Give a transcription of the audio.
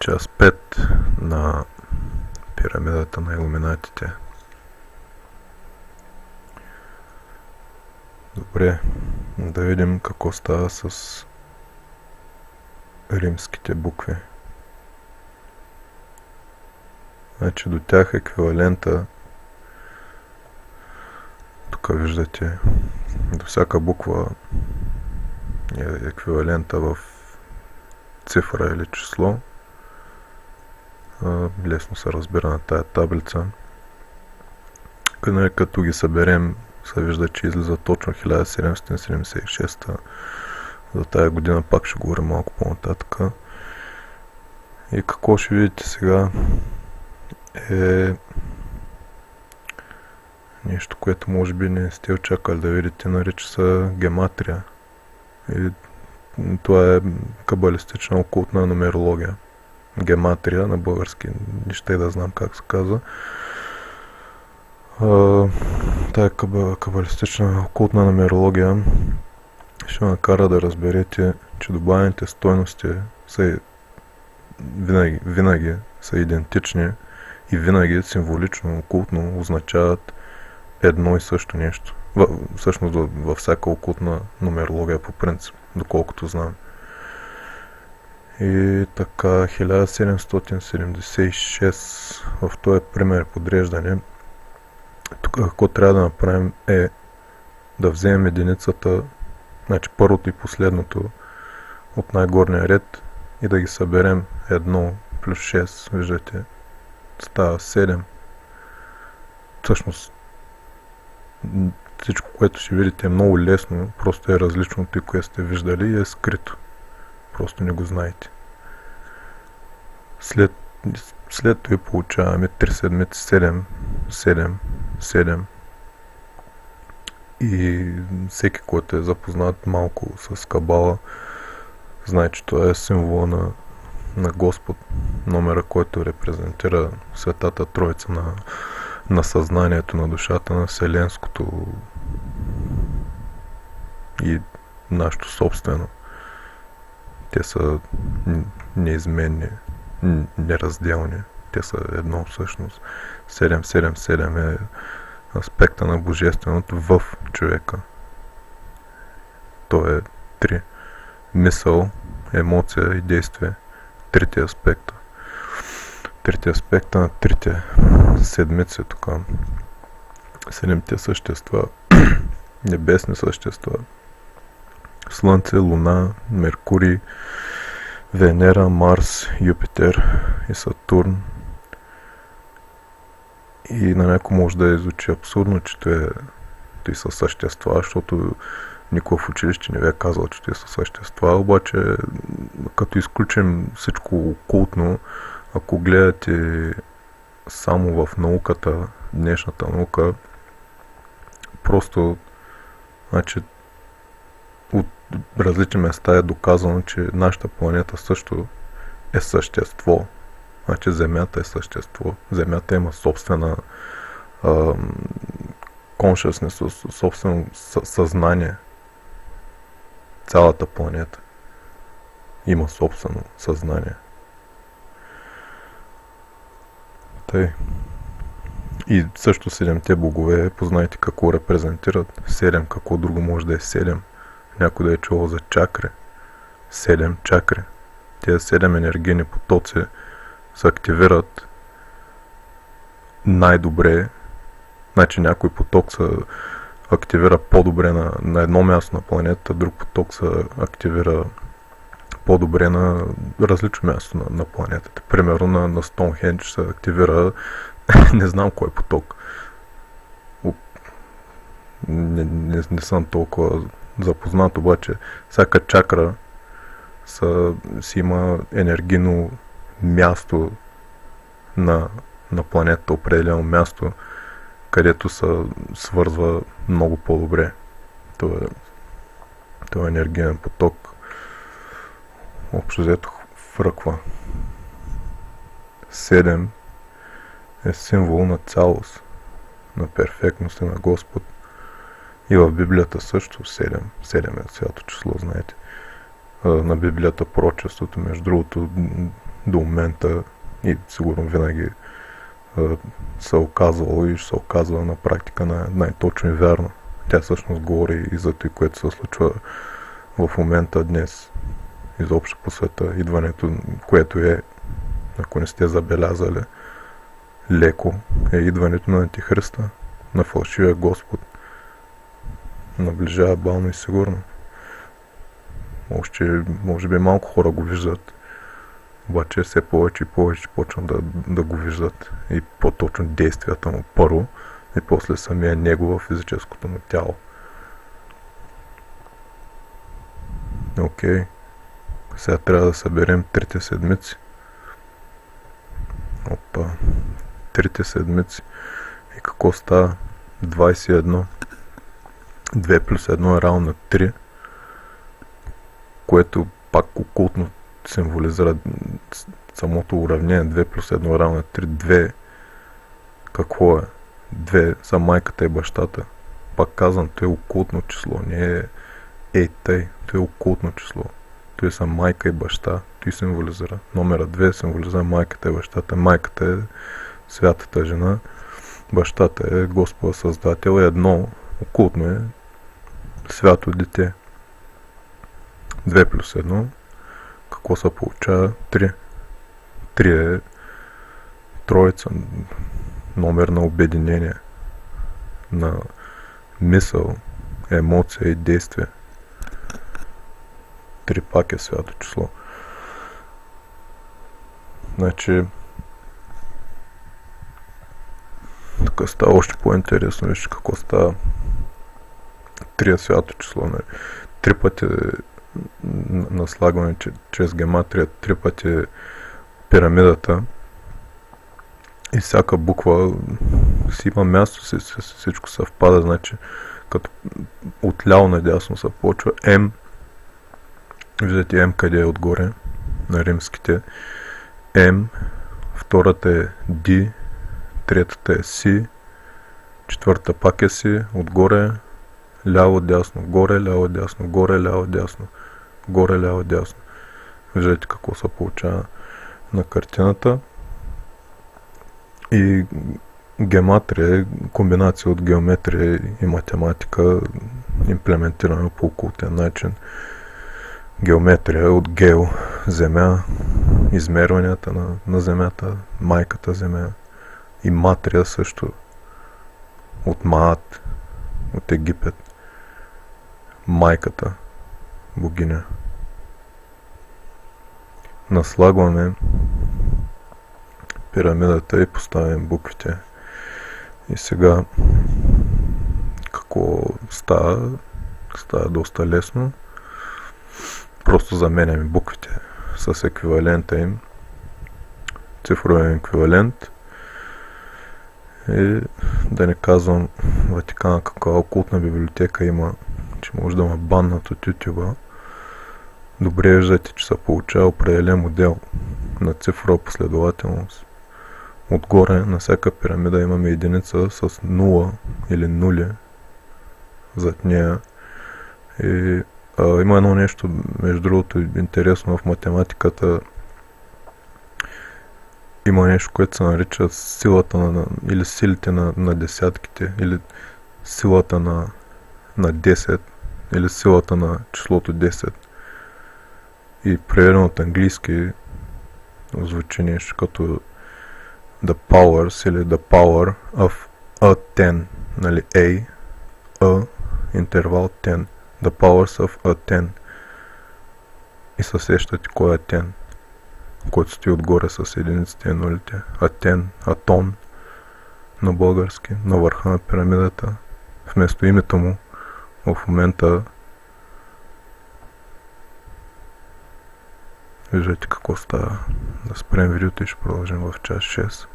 Част 5 на пирамидата на илуминатите. Добре, да видим какво става с римските букви. Значи до тях еквивалента, тук виждате, до всяка буква е еквивалента в цифра или число. Лесно се разбира на тая таблица. Като ги съберем, се вижда, че излиза точно 1776. За тая година пак ще говорим малко по-нататък. И какво ще видите сега е нещо, което може би не сте очаквали да видите, нарича се гематрия. И това е кабалистична окултна нумерология. Гематрия на български, нищо и да знам как се казва. Тая кабалистична окултна нумерология ще накара да разберете, че добавените стойности са винаги са идентични и винаги символично, окултно означават едно и също нещо. Всъщност във всяка окултна нумерология по принцип, доколкото знам. И така, 1776 в този пример подреждане. Тук какво трябва да направим е да вземем единицата, значи първото и последното от най-горния ред и да ги съберем 1 плюс 6, виждате, става 7. Всъщност всичко, което ще видите е много лесно, просто е различно от това, което сте виждали и е скрито. Просто не го знаете. След това получаваме 3 седмици 7, 7, 7. И всеки, който е запознат малко с Кабала, знае, че това е символа на Господ. Номера, който репрезентира Светата Троица на съзнанието, на душата, на вселенското и нашето собствено. Те са неизменни, неразделни. Те са едно всъщност. 777 е аспекта на божественото в човека. То е 3. Мисъл, емоция и действие. Трите аспекта. Трите аспекта на трите седмици тук. 7-те същества, небесни същества. Слънце, Луна, Меркурий, Венера, Марс, Юпитер и Сатурн. И на някой може да звучи абсурдно, че те са същества, защото никой в училище не ви е казал, че те са същества, обаче като изключим всичко окултно, ако гледате само в науката, днешната наука, просто значи, от различни места е доказано, че нашата планета също е същество. Значи Земята е същество. Земята има собствена consciousness, собствено съзнание. Цялата планета има собствено съзнание. Тъй. И също 7-те богове, познайте какво репрезентират. 7, какво друго може да е 7. Някой да е чувал за чакри. 7 чакри. Тези 7 енергийни потоци се активират най-добре. Значи някой поток се активира по-добре на едно място на планетата, друг поток се активира по-добре на различно място на планетата. Примерно на Стоунхендж се активира не знам кой поток. Не съм толкова запознат, обаче всяка чакра си има енергийно място на планетата, определено място, където се свързва много това е енергиен поток. Общо взето фръква. 7 е символ на цялост, на перфектност на Господ. И в Библията също 7. 7 е свято число, знаете. На Библията пророчеството, между другото, до момента и сигурно винаги се оказвало и ще се оказва на практика най-точно и вярно. Тя всъщност говори и за това, което се случва в момента днес изобщо по света. Идването, което е, ако не сте забелязали, леко е идването на Антихриста, на фалшивия Господ. Наближава бавно и сигурно. Може би малко хора го виждат, обаче все повече и повече почват да го виждат и по-точно действията му първо и после самия него в физическото му тяло. Окей. Сега трябва да съберем трите седмици. Опа. Трите седмици. И какво става? 21. 2 плюс 1 е равно на 3, което пак окултно символизира самото уравнение. 2 плюс 1 е равно на 3. 2 какво е? 2 за майката и бащата. Пак казвам, то е окултно число, не е тъй, то е окултно число. Той са майка и баща, той символизира. Номера 2 символизира майката и бащата. Майката е святата жена, бащата е Господа Създател. Едно окултно е свято дете. 2 плюс 1, какво се получава? 3. 3 е троица, номер на обединение, на мисъл, емоция и действие. 3 пак е свято число. Значи, тук става още по-интересно, вижте какво става. 3 е свято число. 3 пъти наслагване чрез гематрия, 3 пъти пирамидата и всяка буква си има място, всичко съвпада, значи като отляво надясно се почва М. Виждате М къде е отгоре на римските. М, втората е D, третата е Си, четвърта пак е Си, отгоре ляво, дясно, горе, ляво, дясно, горе, ляво, дясно, горе, ляво, дясно. Виждате какво се получава на картината. И гематрия е комбинация от геометрия и математика, имплементирана по окултен начин. Геометрия от гео, земя, измерванията на земята, майката земя. И матрия също от Маат, от Египет. Майката, богиня. Наслагваме пирамидата и поставим буквите. И сега какво става? Става доста лесно. Просто заменяме буквите с еквивалента им. Цифровен еквивалент. И да не казвам Ватикана каква окултна библиотека има, че може да ме баннат от YouTube. Добре виждате, че се получава определен модел на цифрова последователност. Отгоре на всяка пирамида имаме единица с 0 или нули зад нея. И има едно нещо, между другото, интересно в математиката. Има нещо, което се нарича силата или силите на десятките, или силата на 10, или силата на числото 10. И преведено от английски звучи нещо като the powers или the power of a 10, нали, a, интервал 10, the powers of a 10. И се сещате кой е 10, който стои отгоре с единиците и нулите. Атон на български, на върха на пирамидата. Вместо името му в момента виждате какво става. Да спрем видеото и ще продължим в час 6.